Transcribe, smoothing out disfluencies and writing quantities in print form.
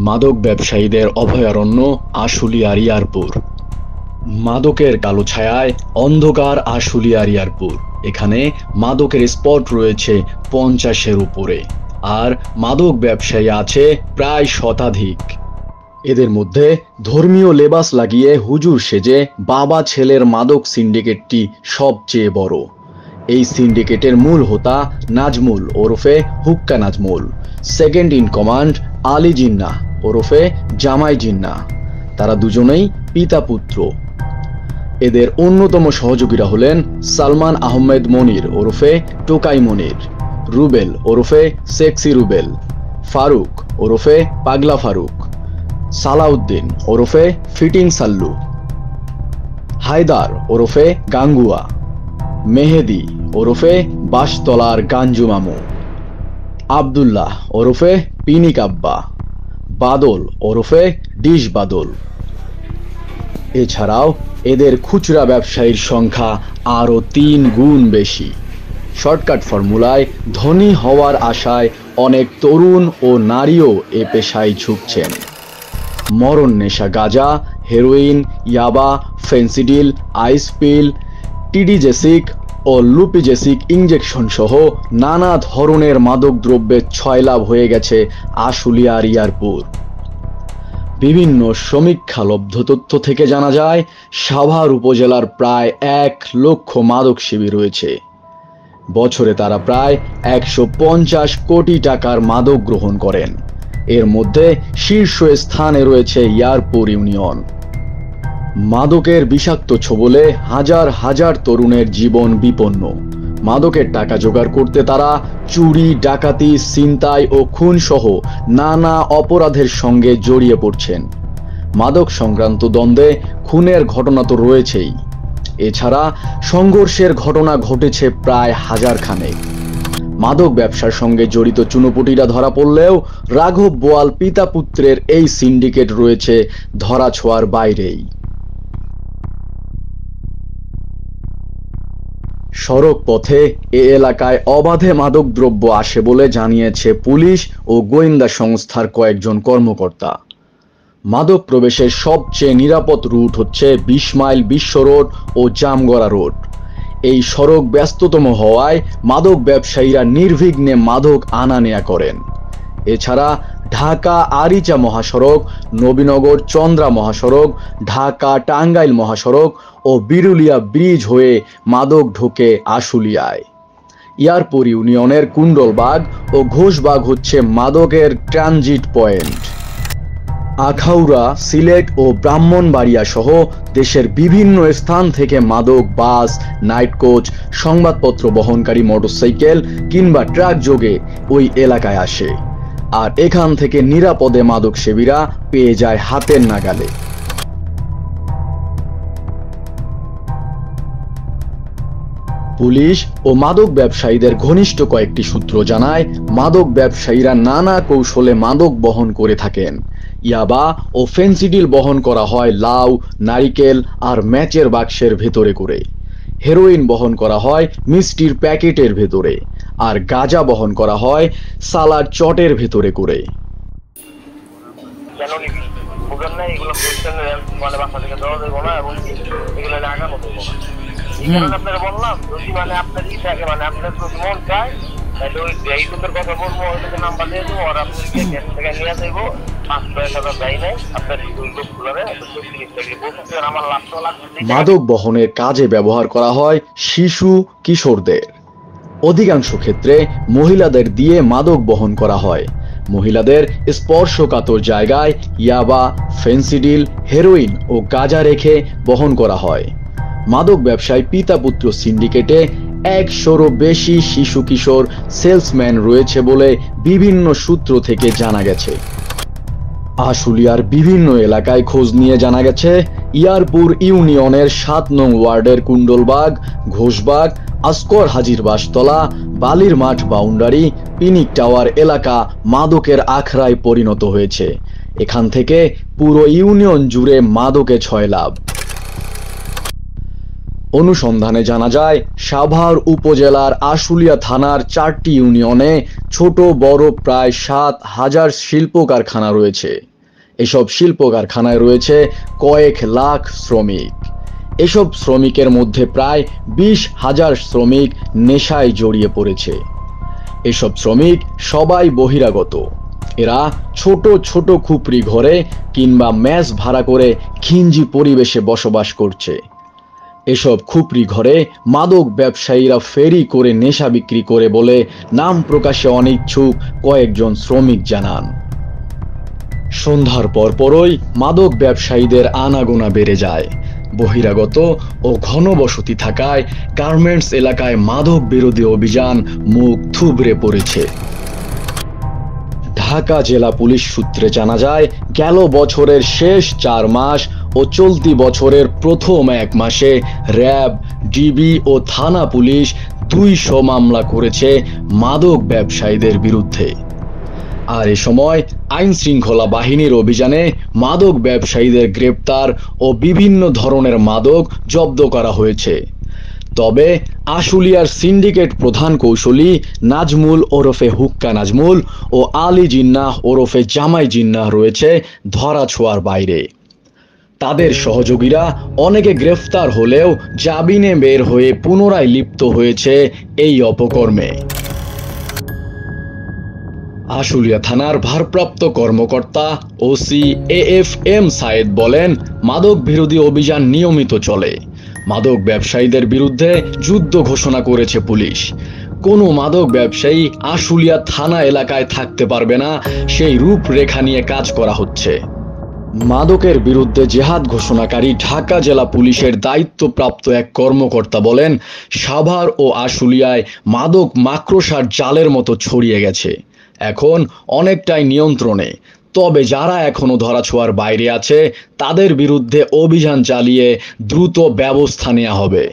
মাদক ব্যবসায়ীদের অভয়ারণ্য আশুলিয়ার ইয়ারপুর। মাদকের কালো ছায়ায় অন্ধকার আশুলিয়ার ইয়ারপুর। এখানে মাদকের স্পট রয়েছে 50-এর উপরে, আর মাদক ব্যবসায়ী আছে প্রায় শতাধিক। এদের মধ্যে ধর্মীয় লেবাস লাগিয়ে হুজুর সেজে বাবা ছেলের মাদক সিন্ডিকেটটি সবচেয়ে বড়। এই সিন্ডিকেটের মূল হোতা নাজমুল ওরফে hookah Nazmul, second in command Ali Jinnah ওরফে জামাই জিন্নাহ। তারা দুজনেই পিতা পুত্র। এদের অন্যতম সহযোগীরা হলেন সালমান আহমেদ মনির ওরফে টোকাই মনির, রুবেল ওরফে সেক্সি রুবেল, ফারুক ওরফে পাগলা ফারুক, সালাউদ্দিন ওরফে ফিটিং সাল্লু, হায়দার ওরফে গাঙ্গুয়া, মেহেদি ওরফে বাঁশতলার গাঞ্জু মামু, আব্দুল্লাহ ওরফে পিনিক আব্বা, বাদল ওরফে ডিশ বাদল। এছাড়াও এদের খুচরা ব্যবসায়ীর সংখ্যা আরও 3 গুণ বেশি। শর্টকাট ফর্মুলায় ধনী হওয়ার আশায় অনেক তরুণ ও নারীও এ পেশায় ঝুঁকছেন। মরণ নেশা গাঁজা, হেরোইন, ইয়াবা, ফেন্সিডিল, আইসপিল, টিডিজেসিক ও লুপিজেসিক ইঞ্জেকশন সহ নানা ধরনের মাদক দ্রব্যের ছয়লাভ হয়ে গেছে আশুলিয়ার ইয়ারপুর। বিভিন্ন সমীক্ষালব্ধ তথ্য থেকে জানা যায়, সাভার উপজেলার প্রায় 1 লক্ষ মাদক সেবী রয়েছে। বছরে তারা প্রায় 150 কোটি টাকার মাদক গ্রহণ করেন। এর মধ্যে শীর্ষ স্থানে রয়েছে ইয়ারপুর ইউনিয়ন। মাদকের বিষাক্ত ছোবলে হাজার হাজার তরুণের জীবন বিপন্ন। মাদকের টাকা জোগাড় করতে তারা চুরি, ডাকাতি, ছিনতাই ও খুন সহ নানা অপরাধের সঙ্গে জড়িয়ে পড়ছেন। মাদক সংক্রান্ত দ্বন্দ্বে খুনের ঘটনা তো রয়েছেই, এছাড়া সংঘর্ষের ঘটনা ঘটেছে প্রায় 1000 খানেক। মাদক ব্যবসার সঙ্গে জড়িত চুনোপুটিরা ধরা পড়লেও রাঘব বোয়াল পিতা পুত্রের এই সিন্ডিকেট রয়েছে ধরাছোঁয়ার বাইরেই। সড়ক পথে এ এলাকায় অবাধে মাদকদ্রব্য আসে বলে জানিয়েছে পুলিশ ও গোয়েন্দা সংস্থার কয়েকজন কর্মকর্তা। মাদক প্রবেশের সবচেয়ে নিরাপদ রুট হচ্ছে 20 মাইল বিশ্ব রোড ও জামগড়া রোড। এই সড়ক ব্যস্ততম হওয়ায় মাদক ব্যবসায়ীরা নির্বিঘ্নে মাদক আনা নেয়া করেন। এছাড়া ঢাকা আরিচা মহাসড়ক, নবীনগর চন্দ্রা মহাসড়ক, ঢাকা টাঙ্গাইল মহাসড়ক ও বিরুলিয়া ব্রিজ হয়ে মাদক ঢোকে আশুলিয়ায়। ইয়ারপুর ইউনিয়নের কুণ্ডলবাগ ও ঘোষবাগ হচ্ছে মাদকের ট্রানজিট পয়েন্ট। আখাউড়া, সিলেট ও ব্রাহ্মণবাড়িয়া সহ দেশের বিভিন্ন স্থান থেকে মাদক বাস, নাইট কোচ, সংবাদপত্র বহনকারী মোটরসাইকেল কিংবা ট্রাক যোগে ওই এলাকায় আসে, আর এখান থেকে নিরাপদে মাদক সেবীরা পেয়ে যায় হাতের নাগালে। পুলিশ ও মাদক ব্যবসায়ীদের ঘনিষ্ঠ কয়েকটি সূত্র জানায়, মাদক ব্যবসায়ীরা নানা কৌশলে মাদক বহন করে থাকেন। ইয়াবা ও ফেন্সিডিল বহন করা হয় লাউ, নারিকেল আর ম্যাচের বাক্সের ভেতরে করে। হেরোইন বহন করা হয় মিষ্টির প্যাকেটের ভেতরে, আর গাঁজা বহন করা হয় সালাড চটের ভেতরে করে। মাদক বহনের কাজে ব্যবহার করা হয় শিশু কিশোরদের। অধিকাংশ ক্ষেত্রে মহিলাদের দিয়ে মাদক বহন করা হয়। মহিলাদের স্পর্শকাতর জায়গায় ইয়াবা, ফেন্সিডিল, হেরোইন ও গাঁজা রেখে বহন করা হয়। মাদক ব্যবসায় পিতা পুত্র সিন্ডিকেটে 100-রও বেশি শিশু কিশোর সেলসম্যান রয়েছে বলে বিভিন্ন সূত্র থেকে জানা গেছে। আশুলিয়ার বিভিন্ন এলাকায় খোঁজ নিয়ে জানা গেছে, ইয়ারপুর ইউনিয়নের 7 নং ওয়ার্ডের কুণ্ডলবাগ, ঘোষবাগ, আসকর হাজির বাসতলা, বালির মাঠ বাউন্ডারি, পিনিক টাওয়ার এলাকা মাদকের আখড়ায় পরিণত হয়েছে। এখান থেকে পুরো ইউনিয়ন জুড়ে মাদকে ছয়লাভ। অনুসন্ধানে জানা যায়, সাভার উপজেলার আশুলিয়া থানার 4টি ইউনিয়নে ছোট বড় প্রায় 7,000 শিল্প কারখানা রয়েছে। এসব শিল্প কারখানায় রয়েছে কয়েক লাখ শ্রমিক। এসব শ্রমিকের মধ্যে প্রায় 20,000 শ্রমিক নেশায় জড়িয়ে পড়েছে। এসব শ্রমিক সবাই বহিরাগত। এরা ছোট ছোট খুপড়ি ঘরে কিংবা মেস ভাড়া করে ঘিঞ্জি পরিবেশে বসবাস করছে। এসব খুপড়ি ঘরে মাদক ব্যবসায়ীরা ফেরি করে নেশা বিক্রি করে বলে নাম প্রকাশে অনিচ্ছুক কয়েকজন শ্রমিক জানান। সন্ধ্যার পরপরই মাদক ব্যবসায়ীদের আনাগোনা বেড়ে যায়। বহিরাগত ও ঘনবসতি থাকায় গার্মেন্টস এলাকায় মাদক বিরোধী অভিযান মুখ থুবড়ে পড়েছে। ঢাকা জেলা পুলিশ সূত্রে জানা যায়, গেল বছরের শেষ 4 মাস ও চলতি বছরের প্রথম 1 মাসে র্যাব, ডিবি ও থানা পুলিশ 200 মামলা করেছে মাদক ব্যবসায়ীদের বিরুদ্ধে। আর এ সময় আইন শৃঙ্খলা বাহিনীর অভিযানে মাদক ব্যবসায়ীদের গ্রেপ্তার ও বিভিন্ন ধরনের মাদক জব্দ করা হয়েছে। তবে আশুলিয়ার সিন্ডিকেট প্রধান কৌশলী নাজমুল ওরফে হুক্কা নাজমুল ও আলী জিন্নাহ ওরফে জামাই জিন্নাহ রয়েছে ধরাছোঁয়ার বাইরে। তাদের সহযোগীরা অনেকে গ্রেফতার হলেও জামিনে বের হয়ে পুনরায় লিপ্ত হয়েছে এই অপকর্মে। আশুলিয়া থানার ভারপ্রাপ্ত কর্মকর্তা ওসি AFM সায়েদ বলেন, মাদক বিরোধী অভিযান নিয়মিত চলে। মাদক ব্যবসায়ীদের বিরুদ্ধে যুদ্ধ ঘোষণা করেছে পুলিশ। কোনো মাদক ব্যবসায়ী আশুলিয়া থানা এলাকায় থাকতে পারবে না, সেই রূপরেখা নিয়ে কাজ করা হচ্ছে। মাদকের বিরুদ্ধে জেহাদ ঘোষণাকারী ঢাকা জেলা পুলিশের দায়িত্বপ্রাপ্ত এক কর্মকর্তা বলেন, সাভার ও আশুলিয়ায় মাদক মাকড়সার জালের মতো ছড়িয়ে গেছে। এখন অনেকটাই নিয়ন্ত্রণে। তবে যারা এখনো ধরাছোঁয়ার বাইরে আছে তাদের বিরুদ্ধে অভিযান চালিয়ে দ্রুত ব্যবস্থা নেওয়া হবে।